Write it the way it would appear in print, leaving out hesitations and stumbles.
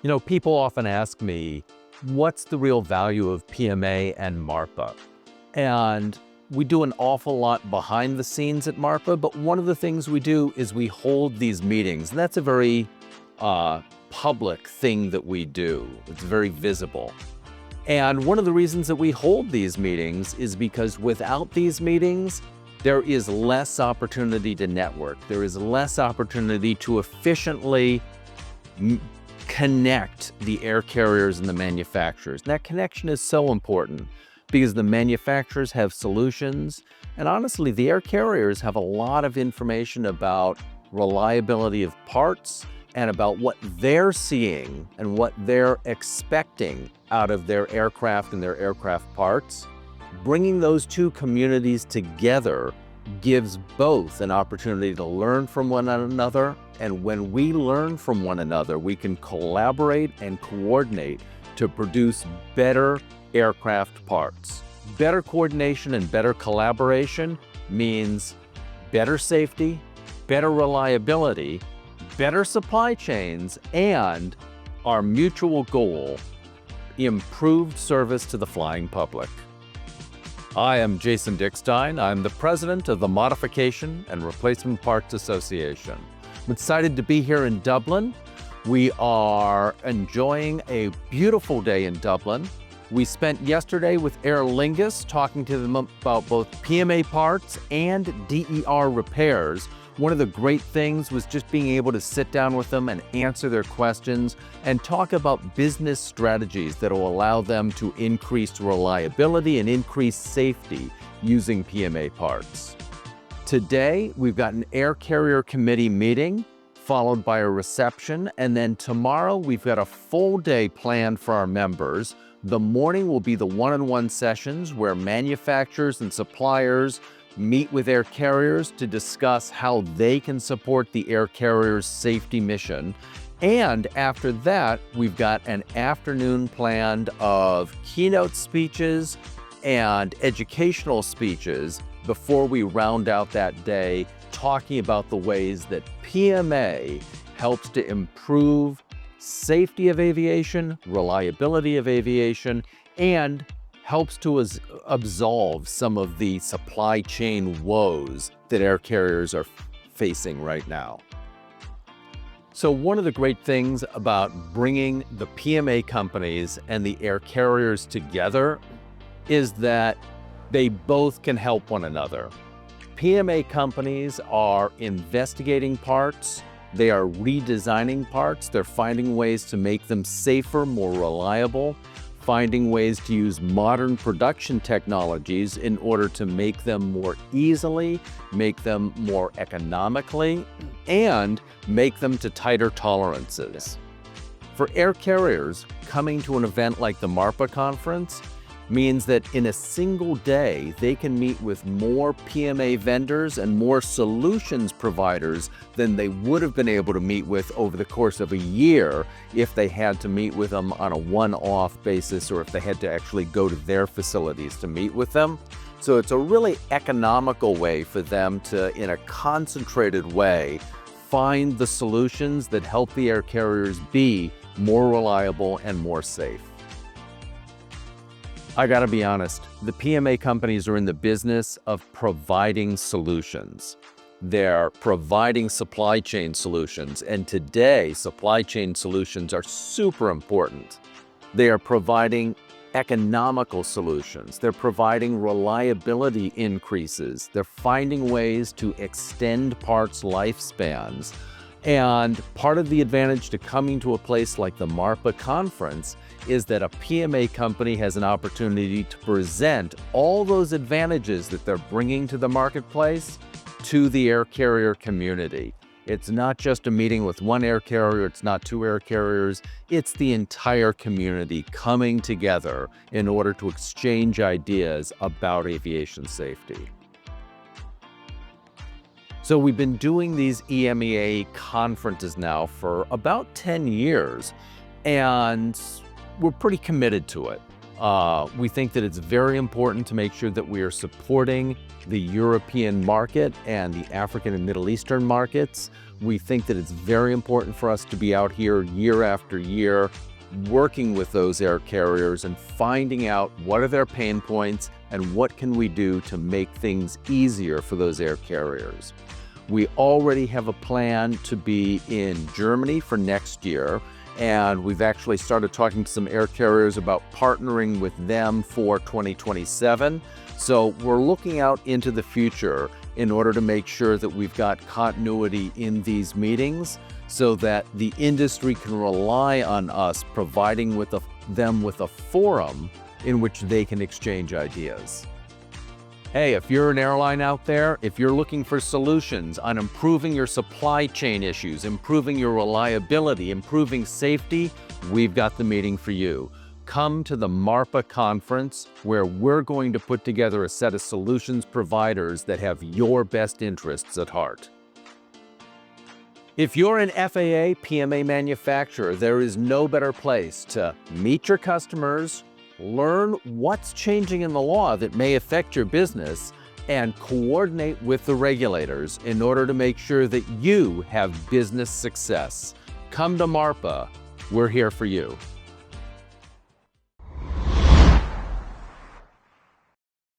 You know, people often ask me, what's the real value of PMA and MARPA? And we do an awful lot behind the scenes at MARPA, but one of the things we do is we hold these meetings, and that's a very public thing that we do. It's very visible. And one of the reasons that we hold these meetings is because without these meetings, there is less opportunity to network. There is less opportunity to efficiently connect the air carriers and the manufacturers. And that connection is so important because the manufacturers have solutions, and honestly, the air carriers have a lot of information about reliability of parts and about what they're seeing and what they're expecting out of their aircraft and their aircraft parts. Bringing those two communities together gives both an opportunity to learn from one another, and when we learn from one another, we can collaborate and coordinate to produce better aircraft parts. Better coordination and better collaboration means better safety, better reliability, better supply chains, and our mutual goal, improved service to the flying public. I am Jason Dickstein. I'm the president of the Modification and Replacement Parts Association. I'm excited to be here in Dublin. We are enjoying a beautiful day in Dublin. We spent yesterday with Aer Lingus talking to them about both PMA parts and DER repairs. One of the great things was just being able to sit down with them and answer their questions and talk about business strategies that will allow them to increase reliability and increase safety using PMA parts. Today, we've got an Air Carrier Committee meeting followed by a reception, and then tomorrow we've got a full day planned for our members. The morning will be the one-on-one sessions where manufacturers and suppliers meet with air carriers to discuss how they can support the air carrier's safety mission. And after that, we've got an afternoon planned of keynote speeches and educational speeches before we round out that day talking about the ways that PMA helps to improve safety of aviation, reliability of aviation, and helps to absolve some of the supply chain woes that air carriers are facing right now. So one of the great things about bringing the PMA companies and the air carriers together is that they both can help one another. PMA companies are investigating parts, they are redesigning parts, they're finding ways to make them safer, more reliable, finding ways to use modern production technologies in order to make them more easily, make them more economically, and make them to tighter tolerances. For air carriers, coming to an event like the MARPA Conference means that in a single day, they can meet with more PMA vendors and more solutions providers than they would have been able to meet with over the course of a year if they had to meet with them on a one-off basis or if they had to actually go to their facilities to meet with them. So it's a really economical way for them to, in a concentrated way, find the solutions that help the air carriers be more reliable and more safe. I gotta be honest, the PMA companies are in the business of providing solutions. They're providing supply chain solutions, and today, supply chain solutions are super important. They are providing economical solutions. They're providing reliability increases. They're finding ways to extend parts' lifespans. And part of the advantage to coming to a place like the MARPA Conference is that a PMA company has an opportunity to present all those advantages that they're bringing to the marketplace to the air carrier community. It's not just a meeting with one air carrier, it's not two air carriers, it's the entire community coming together in order to exchange ideas about aviation safety. So we've been doing these EMEA conferences now for about 10 years, and we're pretty committed to it. We think that it's very important to make sure that we are supporting the European market and the African and Middle Eastern markets. We think that it's very important for us to be out here year after year, working with those air carriers and finding out what are their pain points and what can we do to make things easier for those air carriers. We already have a plan to be in Germany for next year, and we've actually started talking to some air carriers about partnering with them for 2027. So we're looking out into the future in order to make sure that we've got continuity in these meetings so that the industry can rely on us providing them with a forum in which they can exchange ideas. Hey, if you're an airline out there, if you're looking for solutions on improving your supply chain issues, improving your reliability, improving safety, we've got the meeting for you. Come to the MARPA Conference, where we're going to put together a set of solutions providers that have your best interests at heart. If you're an FAA PMA manufacturer, there is no better place to meet your customers, learn what's changing in the law that may affect your business, and coordinate with the regulators in order to make sure that you have business success. Come to MARPA. We're here for you.